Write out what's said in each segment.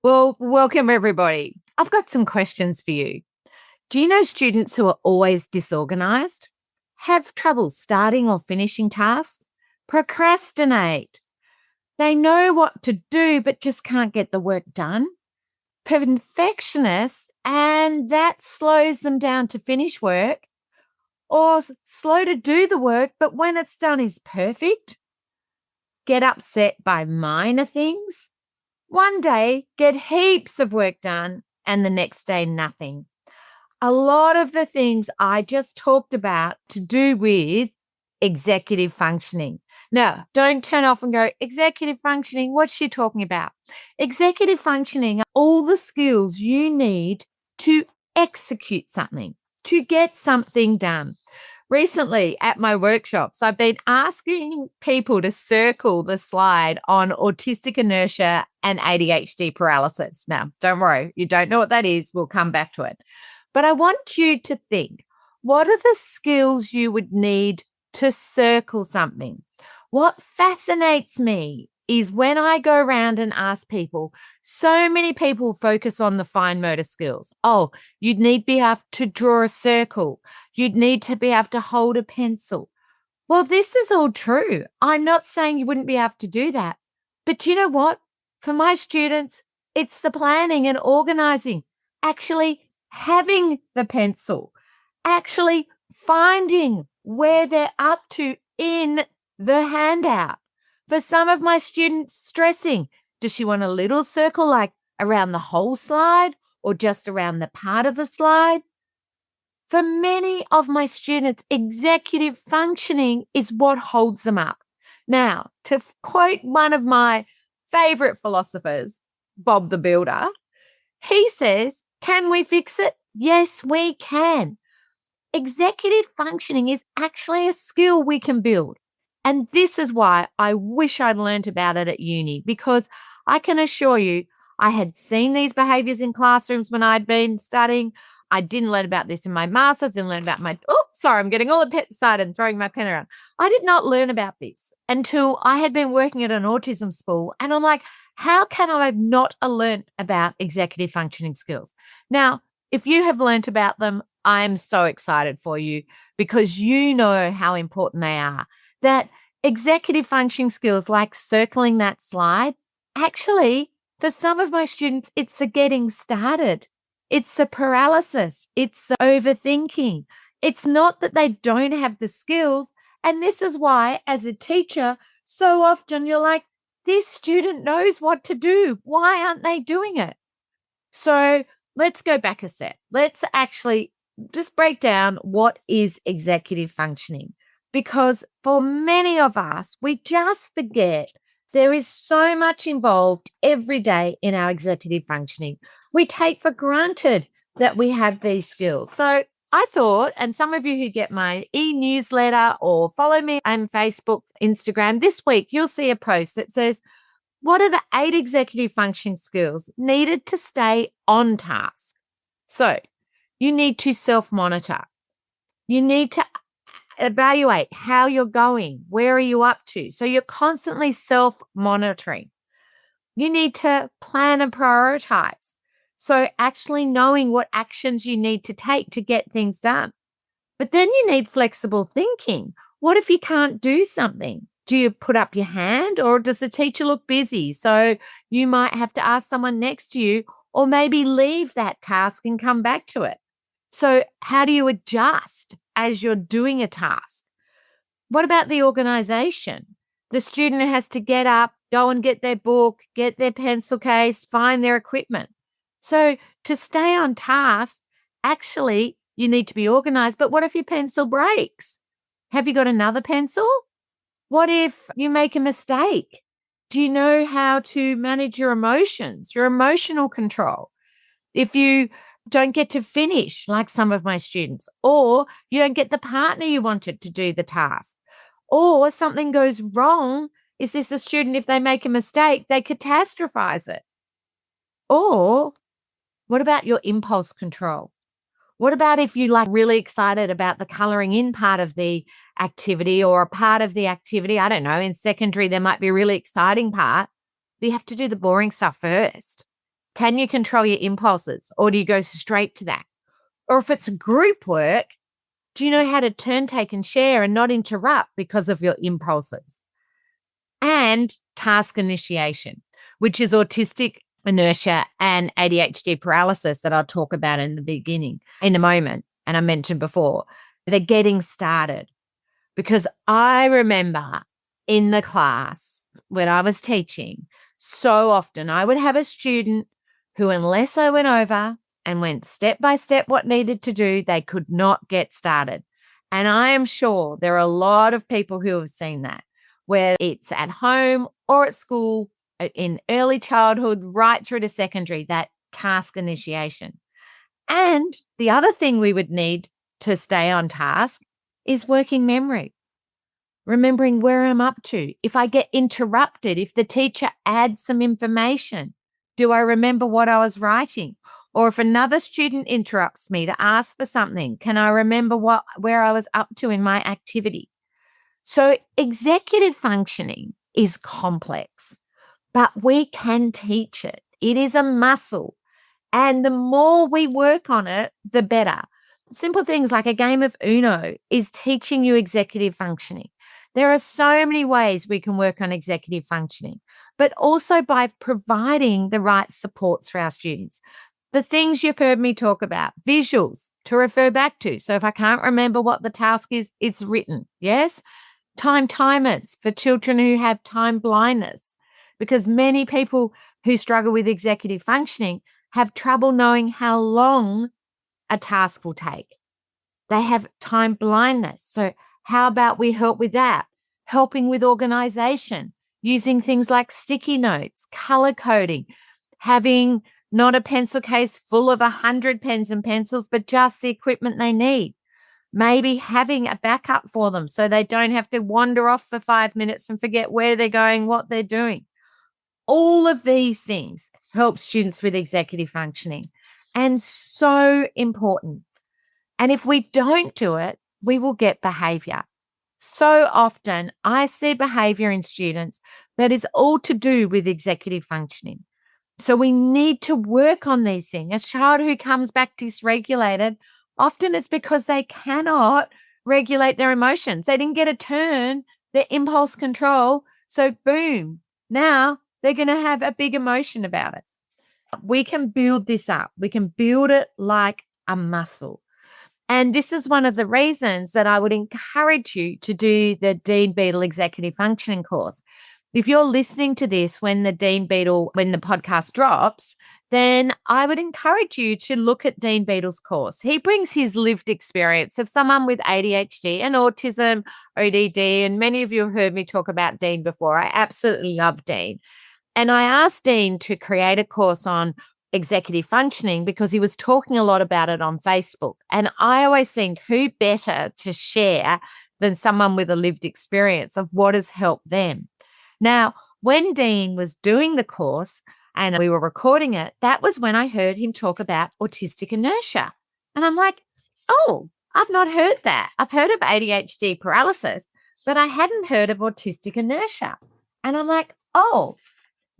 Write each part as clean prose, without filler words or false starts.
Well, welcome everybody. I've got some questions for you. Do you know students who are always disorganized, have trouble starting or finishing tasks, procrastinate? They know what to do, but just can't get the work done. Perfectionists, and that slows them down to finish work, or slow to do the work, but when it's done is perfect. Get upset by minor things. One day, get heaps of work done, and the next day, nothing. A lot of the things I just talked about to do with executive functioning. Now, don't turn off and go, executive functioning, what's she talking about? Executive functioning are all the skills you need to execute something, to get something done. Recently at my workshops, I've been asking people to circle the slide on autistic inertia and ADHD paralysis. Now, don't worry, you don't know what that is. We'll come back to it. But I want you to think, what are the skills you would need to circle something? What fascinates me is when I go around and ask people, so many people focus on the fine motor skills. Oh, you'd need to be able to draw a circle. You'd need to be able to hold a pencil. Well, this is all true. I'm not saying you wouldn't be able to do that. But you know what? For my students, it's the planning and organizing, actually having the pencil, actually finding where they're up to in the handout. For some of my students, stressing, does she want a little circle like around the whole slide or just around the part of the slide? For many of my students, executive functioning is what holds them up. Now, to quote one of my favorite philosophers, Bob the Builder, he says, can we fix it? Yes, we can. Executive functioning is actually a skill we can build. And this is why I wish I'd learned about it at uni, because I can assure you, I had seen these behaviors in classrooms when I'd been studying. I didn't learn about this in my master's, didn't learn about I'm getting all excited and throwing my pen around. I did not learn about this until I had been working at an autism school. And I'm like, how can I have not learned about executive functioning skills? Now, if you have learned about them, I'm so excited for you because you know how important they are. That executive functioning skills like circling that slide, actually, for some of my students, it's the getting started. It's the paralysis. It's the overthinking. It's not that they don't have the skills. And this is why, as a teacher, so often you're like, this student knows what to do. Why aren't they doing it? So let's go back a step. Let's actually just break down what is executive functioning. Because for many of us, we just forget there is so much involved every day in our executive functioning. We take for granted that we have these skills. So I thought, and some of you who get my e-newsletter or follow me on Facebook, Instagram, this week you'll see a post that says, what are the 8 executive functioning skills needed to stay on task? So you need to self-monitor. You need to evaluate how you're going. Where are you up to? So you're constantly self-monitoring. You need to plan and prioritize. So actually knowing what actions you need to take to get things done. But then you need flexible thinking. What if you can't do something? Do you put up your hand or does the teacher look busy? So you might have to ask someone next to you or maybe leave that task and come back to it. So how do you adjust as you're doing a task? What about the organization? The student has to get up, go and get their book, get their pencil case, find their equipment. So to stay on task, actually, you need to be organized. But what if your pencil breaks? Have you got another pencil? What if you make a mistake? Do you know how to manage your emotions, your emotional control? If you don't get to finish, like some of my students, or you don't get the partner you wanted to do the task, or something goes wrong, is this a student, if they make a mistake, they catastrophize it? Or what about your impulse control? What about if you really excited about the colouring in part of the activity or a part of the activity? I don't know, in secondary, there might be a really exciting part. But you have to do the boring stuff first. Can you control your impulses, or do you go straight to that? Or if it's group work, do you know how to turn, take, and share and not interrupt because of your impulses? And task initiation, which is autistic inertia and ADHD paralysis that I'll talk about in a moment. And I mentioned before, they're getting started. Because I remember in the class when I was teaching, so often I would have a student who, unless I went over and went step by step what needed to do, they could not get started. And I am sure there are a lot of people who have seen that, where it's at home or at school, in early childhood, right through to secondary, that task initiation. And the other thing we would need to stay on task is working memory. Remembering where I'm up to. If I get interrupted, if the teacher adds some information, do I remember what I was writing? Or if another student interrupts me to ask for something, can I remember where I was up to in my activity? So executive functioning is complex, but we can teach it. It is a muscle. And the more we work on it, the better. Simple things like a game of Uno is teaching you executive functioning. There are so many ways we can work on executive functioning, but also by providing the right supports for our students. The things you've heard me talk about, visuals to refer back to. So if I can't remember what the task is, it's written. Yes. Time timers for children who have time blindness, because many people who struggle with executive functioning have trouble knowing how long a task will take. They have time blindness. So how about we help with that? Helping with organization, using things like sticky notes, color coding, having not a pencil case full of 100 pens and pencils, but just the equipment they need. Maybe having a backup for them so they don't have to wander off for 5 minutes and forget where they're going, what they're doing. All of these things help students with executive functioning, and so important. And if we don't do it, we will get behavior. So often I see behavior in students that is all to do with executive functioning. So we need to work on these things. A child who comes back dysregulated, often it's because they cannot regulate their emotions. They didn't get a turn, their impulse control. So boom, now they're going to have a big emotion about it. We can build this up. We can build it like a muscle. And this is one of the reasons that I would encourage you to do the Dean Beadle Executive Functioning course. If you're listening to this when the podcast drops, then I would encourage you to look at Dean Beadle's course. He brings his lived experience of someone with ADHD and autism, ODD, and many of you have heard me talk about Dean before. I absolutely love Dean. And I asked Dean to create a course on executive functioning because he was talking a lot about it on Facebook. And I always think who better to share than someone with a lived experience of what has helped them. Now, when Dean was doing the course and we were recording it, that was when I heard him talk about autistic inertia. And I'm like, oh, I've not heard that. I've heard of ADHD paralysis, but I hadn't heard of autistic inertia. And I'm like, oh,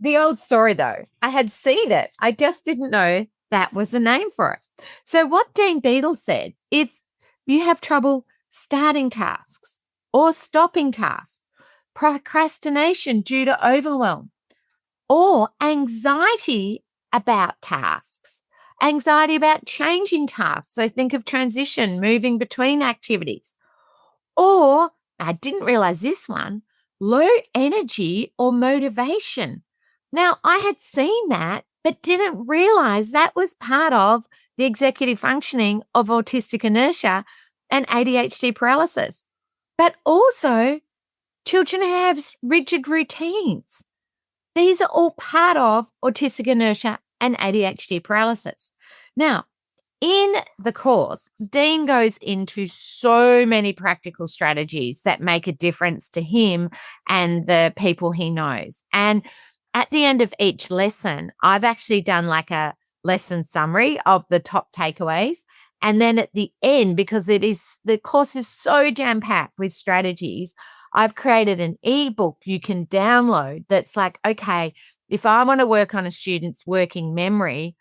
the old story though. I had seen it. I just didn't know that was a name for it. So what Dean Beadle said, if you have trouble starting tasks or stopping tasks, procrastination due to overwhelm, or anxiety about tasks, anxiety about changing tasks. So think of transition, moving between activities. Or, I didn't realize this one, low energy or motivation. Now, I had seen that, but didn't realize that was part of the executive functioning of autistic inertia and ADHD paralysis. But also, children who have rigid routines. These are all part of autistic inertia and ADHD paralysis. Now, in the course, Dean goes into so many practical strategies that make a difference to him and the people he knows. And at the end of each lesson, I've actually done like a lesson summary of the top takeaways. And then at the end, because the course is so jam-packed with strategies, I've created an ebook you can download that's like, okay, If I want to work on a student's working memory,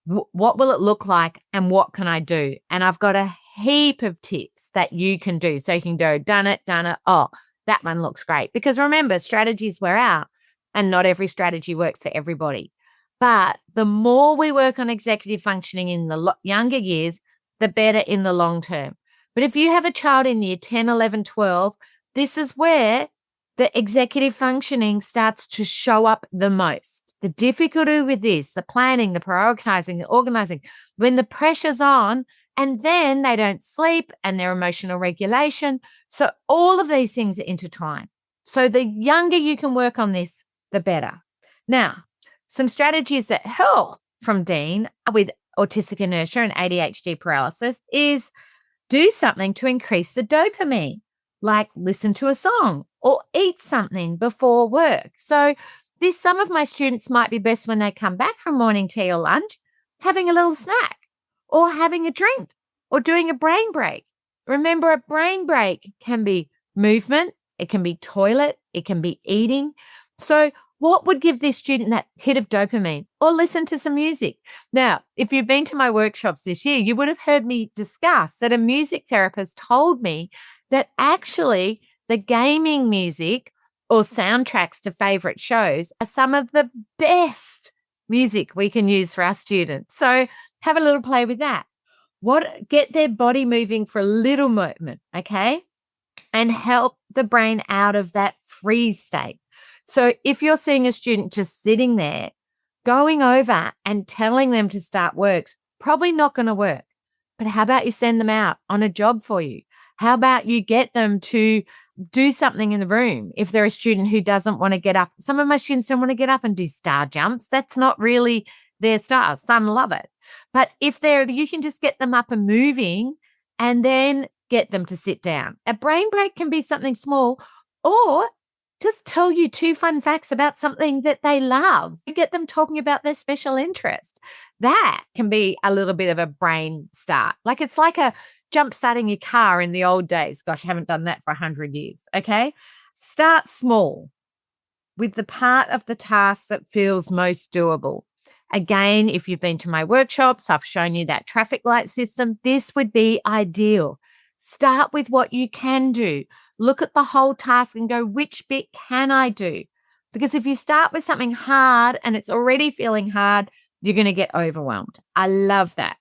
what will it look like and what can I do? And I've got a heap of tips that you can do. So you can go, done it. Oh, that one looks great. Because remember, strategies wear out and not every strategy works for everybody. But the more we work on executive functioning in the younger years, the better in the long term. But if you have a child in year 10, 11, 12, this is where the executive functioning starts to show up the most. The difficulty with this, the planning, the prioritizing, the organizing, when the pressure's on and then they don't sleep and their emotional regulation. So all of these things are intertwined. So the younger you can work on this, the better. Now, some strategies that help from Dean with autistic inertia and ADHD paralysis is do something to increase the dopamine, like listen to a song or eat something before work. So some of my students might be best when they come back from morning tea or lunch, having a little snack or having a drink or doing a brain break. Remember, a brain break can be movement, it can be toilet, it can be eating. So what would give this student that hit of dopamine? Or listen to some music. Now, if you've been to my workshops this year, you would have heard me discuss that a music therapist told me that actually the gaming music or soundtracks to favorite shows are some of the best music we can use for our students. So have a little play with that. Get their body moving for a little moment, okay? And help the brain out of that freeze state. So if you're seeing a student just sitting there, going over and telling them to start work's probably not going to work. But how about you send them out on a job for you? How about you get them to do something in the room if they're a student who doesn't want to get up? Some of my students don't want to get up and do star jumps. That's not really their style. Some love it. But if you can just get them up and moving and then get them to sit down. A brain break can be something small, or just tell you 2 fun facts about something that they love. You get them talking about their special interest. That can be a little bit of a brain start. Like it's like a jump starting your car in the old days. Gosh, I haven't done that for 100 years. Okay. Start small with the part of the task that feels most doable. Again, if you've been to my workshops, I've shown you that traffic light system. This would be ideal. Start with what you can do. Look at the whole task and go, which bit can I do? Because if you start with something hard and it's already feeling hard, you're going to get overwhelmed. I love that.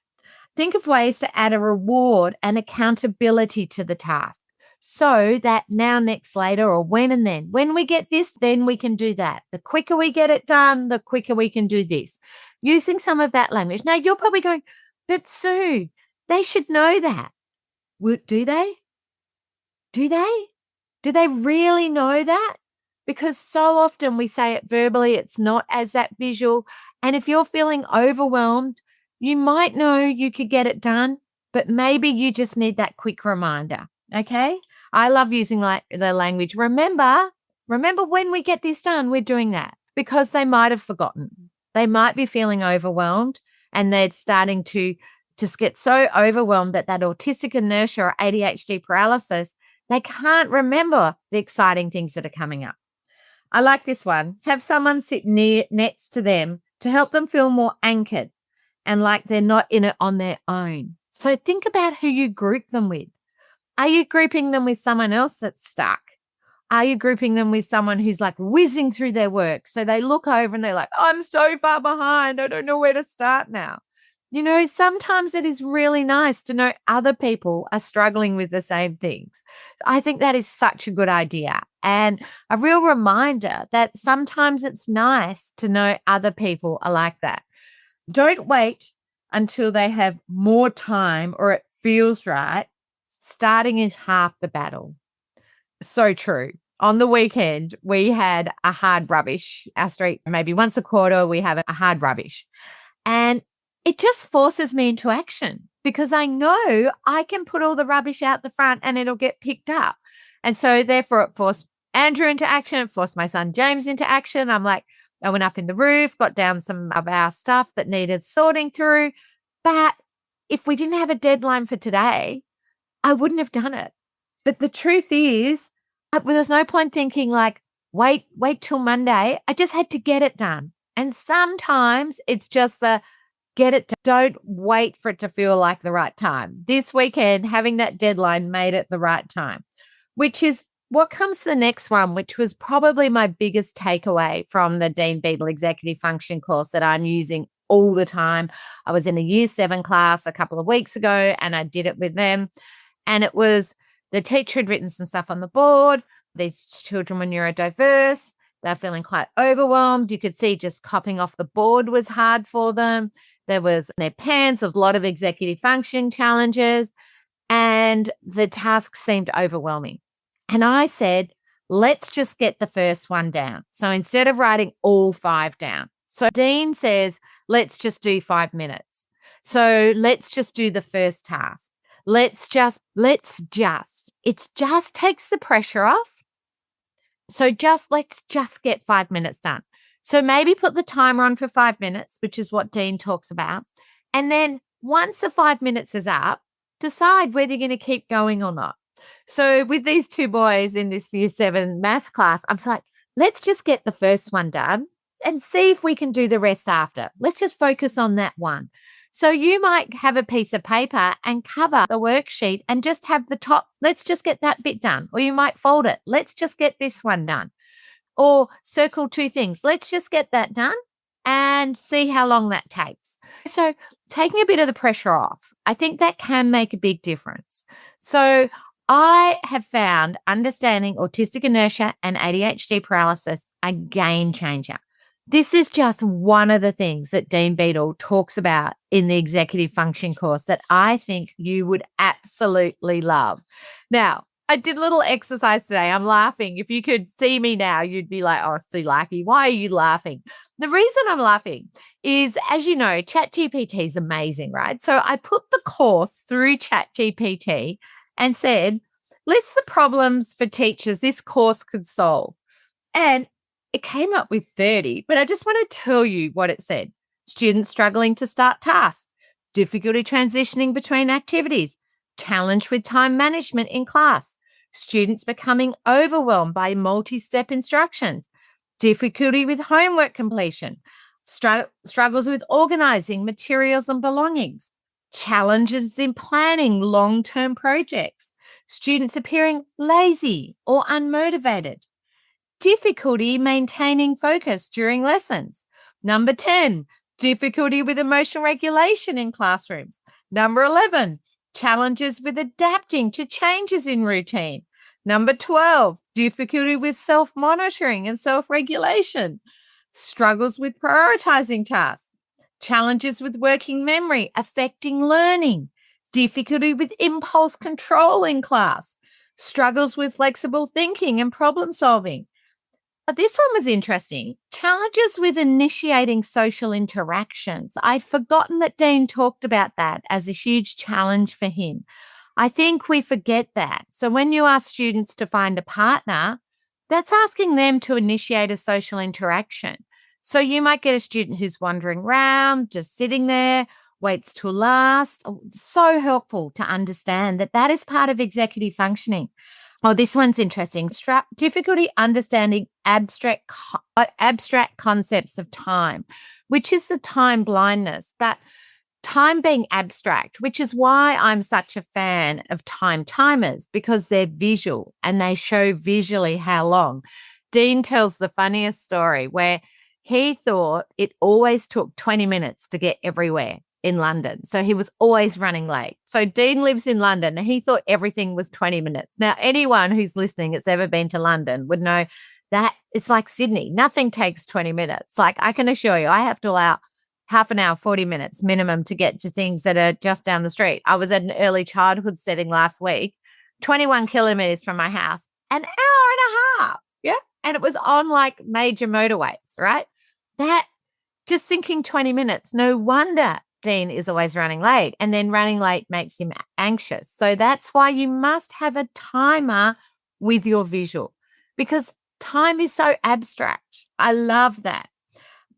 Think of ways to add a reward and accountability to the task so that now, next, later, or when and then. When we get this, then we can do that. The quicker we get it done, the quicker we can do this. Using some of that language. Now, you're probably going, but Sue, they should know that. Do they? Do they? Do they really know that? Because so often we say it verbally, it's not as that visual. And if you're feeling overwhelmed, you might know you could get it done, but maybe you just need that quick reminder. Okay? I love using the language. Remember when we get this done, we're doing that, because they might have forgotten. They might be feeling overwhelmed and they're starting to just get so overwhelmed that autistic inertia or ADHD paralysis, they can't remember the exciting things that are coming up. I like this one. Have someone sit next to them to help them feel more anchored and like they're not in it on their own. So think about who you group them with. Are you grouping them with someone else that's stuck? Are you grouping them with someone who's like whizzing through their work? So they look over and they're like, I'm so far behind. I don't know where to start now. You know, sometimes it is really nice to know other people are struggling with the same things. I think that is such a good idea, and a real reminder that sometimes it's nice to know other people are like that. Don't wait until they have more time or it feels right. Starting is half the battle. So true. On the weekend, we had a hard rubbish. Our street, maybe once a quarter, we have a hard rubbish. And it just forces me into action because I know I can put all the rubbish out the front and it'll get picked up. And so therefore it forced Andrew into action, it forced my son James into action. I went up in the roof, got down some of our stuff that needed sorting through. But if we didn't have a deadline for today, I wouldn't have done it. But the truth is, there's no point thinking like, wait till Monday. I just had to get it done. And sometimes it's just the get it. Don't wait for it to feel like the right time. This weekend, having that deadline made it the right time, which is what comes to the next one, which was probably my biggest takeaway from the Dean Beadle Executive Function course that I'm using all the time. I was in a year 7 class a couple of weeks ago and I did it with them. And it was the teacher had written some stuff on the board. These children were neurodiverse. They're feeling quite overwhelmed. You could see just copying off the board was hard for them. There was their pens, a lot of executive function challenges, and the task seemed overwhelming. And I said, let's just get the first one down. So instead of writing all 5 down. So Dean says, let's just do 5 minutes. So let's just do the first task. It just takes the pressure off. So let's just get 5 minutes done. So maybe put the timer on for 5 minutes, which is what Dean talks about. And then once the 5 minutes is up, decide whether you're going to keep going or not. So with these 2 boys in this year 7 maths class, I'm like, let's just get the first one done and see if we can do the rest after. Let's just focus on that one. So you might have a piece of paper and cover the worksheet and just have the top, let's just get that bit done. Or you might fold it. Let's just get this one done. Or circle 2 things. Let's just get that done and see how long that takes. So taking a bit of the pressure off, I think that can make a big difference. So I have found understanding autistic inertia and ADHD paralysis a game changer. This is just one of the things that Dean Beadle talks about in the executive function course that I think you would absolutely love. Now, I did a little exercise today. I'm laughing. If you could see me now, you'd be like, oh, Sulaki, why are you laughing? The reason I'm laughing is, as you know, ChatGPT is amazing, right? So I put the course through ChatGPT and said, list the problems for teachers this course could solve. And it came up with 30, but I just want to tell you what it said. Students struggling to start tasks, difficulty transitioning between activities, challenge with time management in class, students becoming overwhelmed by multi-step instructions, difficulty with homework completion, struggles with organizing materials and belongings, challenges in planning long-term projects, students appearing lazy or unmotivated, difficulty maintaining focus during lessons. Number 10, difficulty with emotional regulation in classrooms. Number 11, challenges with adapting to changes in routine. Number 12, difficulty with self-monitoring and self-regulation. Struggles with prioritizing tasks. Challenges with working memory affecting learning. Difficulty with impulse control in class. Struggles with flexible thinking and problem solving. This one was interesting. Challenges with initiating social interactions. I'd forgotten that Dean talked about that as a huge challenge for him. I think we forget that. So when you ask students to find a partner, that's asking them to initiate a social interaction. So you might get a student who's wandering around, just sitting there, waits till last. Oh, so helpful to understand that that is part of executive functioning. Oh, this one's interesting. Difficulty understanding abstract concepts of time, which is the time blindness, but time being abstract, which is why I'm such a fan of time timers, because they're visual and they show visually how long. Dean tells the funniest story where he thought it always took 20 minutes to get everywhere in London. So he was always running late. So Dean lives in London and he thought everything was 20 minutes. Now, anyone who's listening that's ever been to London would know that it's like Sydney. Nothing takes 20 minutes. Like I can assure you, I have to allow half an hour, 40 minutes minimum to get to things that are just down the street. I was at an early childhood setting last week, 21 kilometers from my house, an hour and a half. Yeah. And it was on like major motorways, right? That just thinking 20 minutes, no wonder Dean is always running late, and then running late makes him anxious. So that's why you must have a timer with your visual, because time is so abstract. I love that.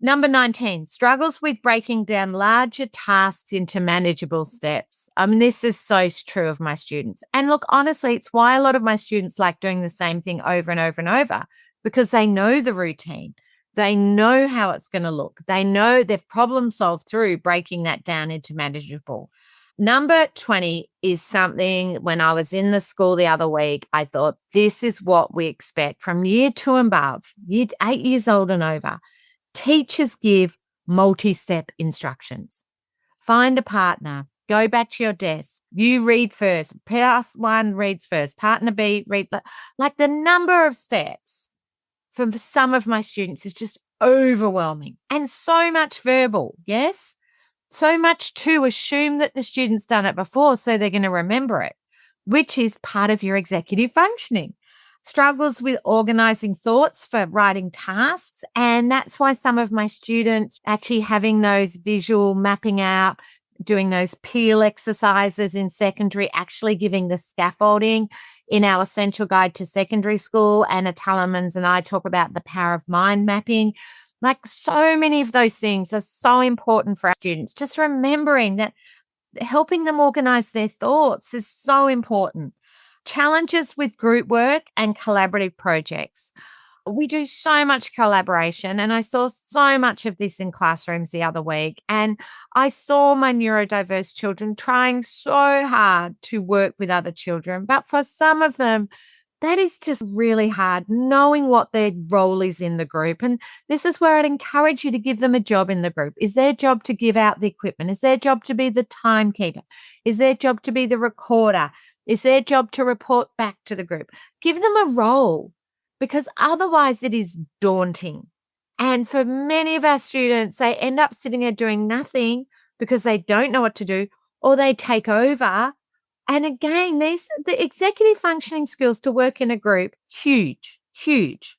Number 19, struggles with breaking down larger tasks into manageable steps. I mean, this is so true of my students. And look, honestly, it's why a lot of my students like doing the same thing over and over and over, because they know the routine. They know how it's going to look. They know they've problem solved through breaking that down into manageable. Number 20 is something when I was in the school the other week, I thought this is what we expect from year 2 and above, 8 years old and over. Teachers give multi-step instructions. Find a partner. Go back to your desk. You read first. Class 1 reads first. Partner B read. Like the number of steps for some of my students is just overwhelming, and so much verbal. Yes. So much to assume that the student's done it before, so they're going to remember it, which is part of your executive functioning. Struggles with organizing thoughts for writing tasks. And that's why some of my students actually having those visual mapping out, doing those peel exercises in secondary, actually giving the scaffolding in our Essential Guide to Secondary School. Anna Tullemans and I talk about the power of mind mapping. Like so many of those things are so important for our students. Just remembering that helping them organize their thoughts is so important. Challenges with group work and collaborative projects. We do so much collaboration, and I saw so much of this in classrooms the other week. And I saw my neurodiverse children trying so hard to work with other children. But for some of them, that is just really hard, knowing what their role is in the group. And this is where I'd encourage you to give them a job in the group. Is their job to give out the equipment? Is their job to be the timekeeper? Is their job to be the recorder? Is their job to report back to the group? Give them a role, because otherwise it is daunting. And for many of our students, they end up sitting there doing nothing because they don't know what to do, or they take over. And again, the executive functioning skills to work in a group, huge, huge.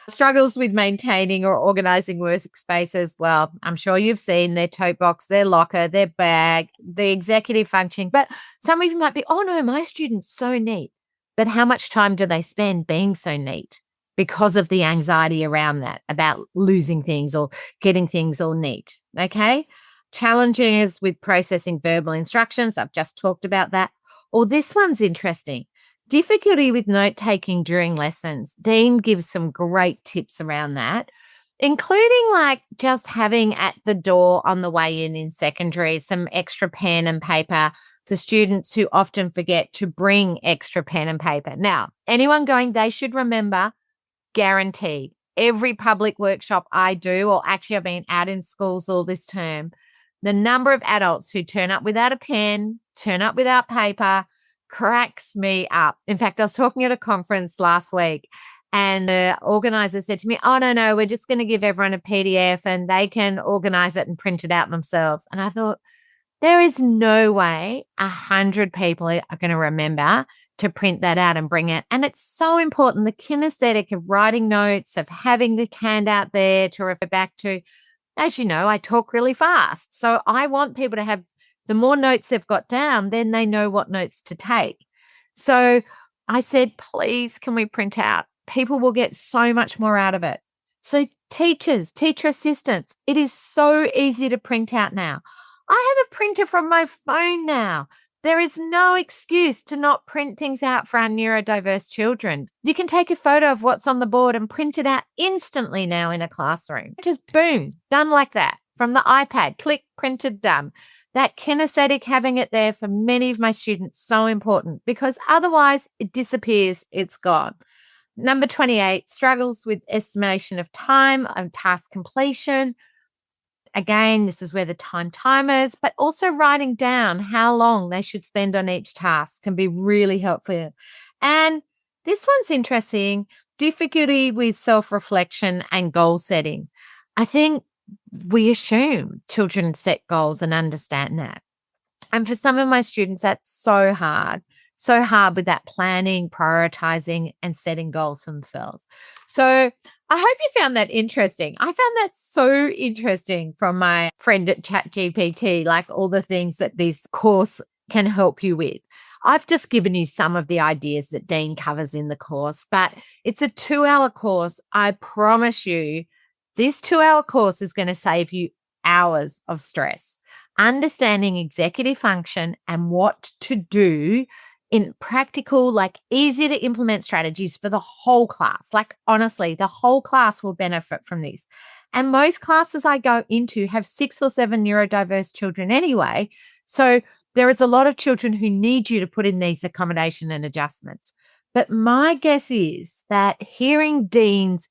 Struggles with maintaining or organizing workspaces. Well, I'm sure you've seen their tote box, their locker, their bag, the executive functioning. But some of you might be, oh no, my student's so neat. But how much time do they spend being so neat? Because of the anxiety around that, about losing things or getting things all neat. Okay. Challenges with processing verbal instructions. I've just talked about that. Or this one's interesting. Difficulty with note-taking during lessons. Dean gives some great tips around that, including like just having at the door on the way in secondary some extra pen and paper for students who often forget to bring extra pen and paper. Now, anyone going, they should remember, guaranteed. Every public workshop I do, or actually I've been out in schools all this term, the number of adults who turn up without a pen, turn up without paper, cracks me up. In fact, I was talking at a conference last week and the organizer said to me, oh, no, we're just going to give everyone a PDF and they can organize it and print it out themselves. And I thought, there is no way 100 people are going to remember to print that out and bring it. And it's so important, the kinesthetic of writing notes, of having the handout there to refer back to. As you know, I talk really fast. So I want people to have the more notes they've got down, then they know what notes to take. So I said, please, can we print out? People will get so much more out of it. So teachers, teacher assistants, it is so easy to print out now. I have a printer from my phone now. There is no excuse to not print things out for our neurodiverse children. You can take a photo of what's on the board and print it out instantly now in a classroom. Just boom, done like that. From the iPad, click, printed, done. That kinesthetic, having it there for many of my students, so important, because otherwise it disappears, it's gone. Number 28, struggles with estimation of time and task completion. Again, this is where the timers, but also writing down how long they should spend on each task can be really helpful. And this one's interesting, difficulty with self-reflection and goal setting. I think we assume children set goals and understand that. And for some of my students, that's so hard with that planning, prioritizing, and setting goals themselves. So I hope you found that interesting. I found that so interesting from my friend at ChatGPT, like all the things that this course can help you with. I've just given you some of the ideas that Dean covers in the course, but it's a 2-hour course. I promise you, this 2-hour course is going to save you hours of stress. Understanding executive function and what to do in practical, like easy to implement strategies for the whole class. Like honestly, the whole class will benefit from this. And most classes I go into have 6 or 7 neurodiverse children anyway. So there is a lot of children who need you to put in these accommodation and adjustments. But my guess is that hearing Dean's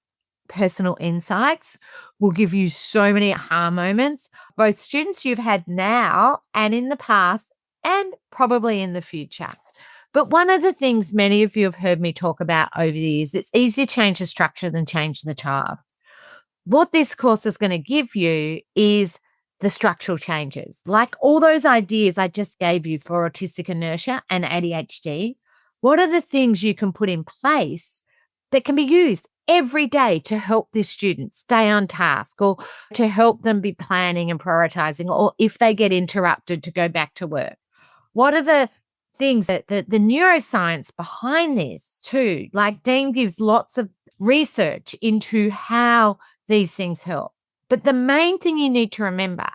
personal insights will give you so many aha moments, both students you've had now and in the past, and probably in the future. But one of the things many of you have heard me talk about over the years, it's easier to change the structure than change the child. What this course is going to give you is the structural changes, like all those ideas I just gave you for autistic inertia and ADHD. What are the things you can put in place that can be used every day to help this student stay on task, or to help them be planning and prioritizing, or if they get interrupted, to go back to work? What are the things that the neuroscience behind this too? Like Dean gives lots of research into how these things help. But the main thing you need to remember,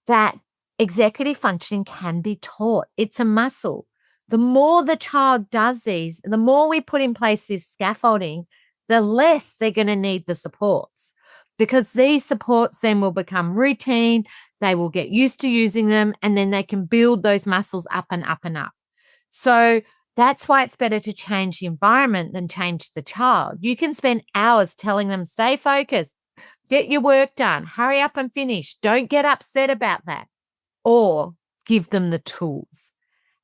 that executive functioning can be taught. It's a muscle. The more the child does these, the more we put in place this scaffolding, the less they're going to need the supports, because these supports then will become routine. They will get used to using them, and then they can build those muscles up and up and up. So that's why it's better to change the environment than change the child. You can spend hours telling them, stay focused, get your work done, hurry up and finish. Don't get upset about that. Or give them the tools.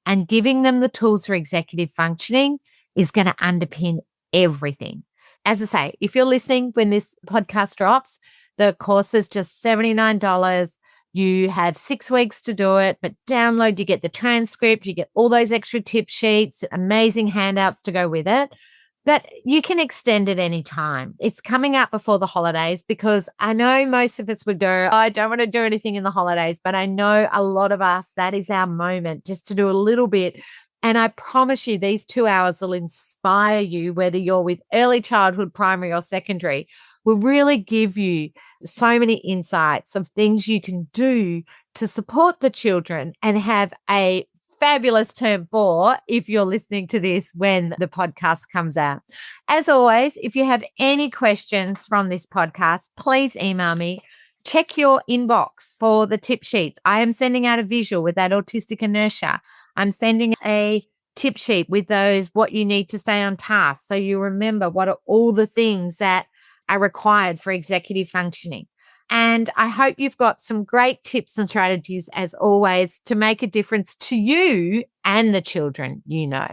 And giving them the tools for executive functioning is going to underpin everything. As I say, if you're listening when this podcast drops, the course is just $79. You have 6 weeks to do it, but download, you get the transcript, you get all those extra tip sheets, amazing handouts to go with it. But you can extend it any time. It's coming up before the holidays, because I know most of us would go, I don't want to do anything in the holidays, but I know a lot of us, that is our moment just to do a little bit. And I promise you, these 2 hours will inspire you, whether you're with early childhood, primary or secondary, will really give you so many insights of things you can do to support the children and have a fabulous term 4 if you're listening to this when the podcast comes out. As always, if you have any questions from this podcast, please email me. Check your inbox for the tip sheets. I am sending out a visual with that autistic inertia. I'm sending a tip sheet with those, what you need to stay on task, so you remember what are all the things that are required for executive functioning. And I hope you've got some great tips and strategies, as always, to make a difference to you and the children you know.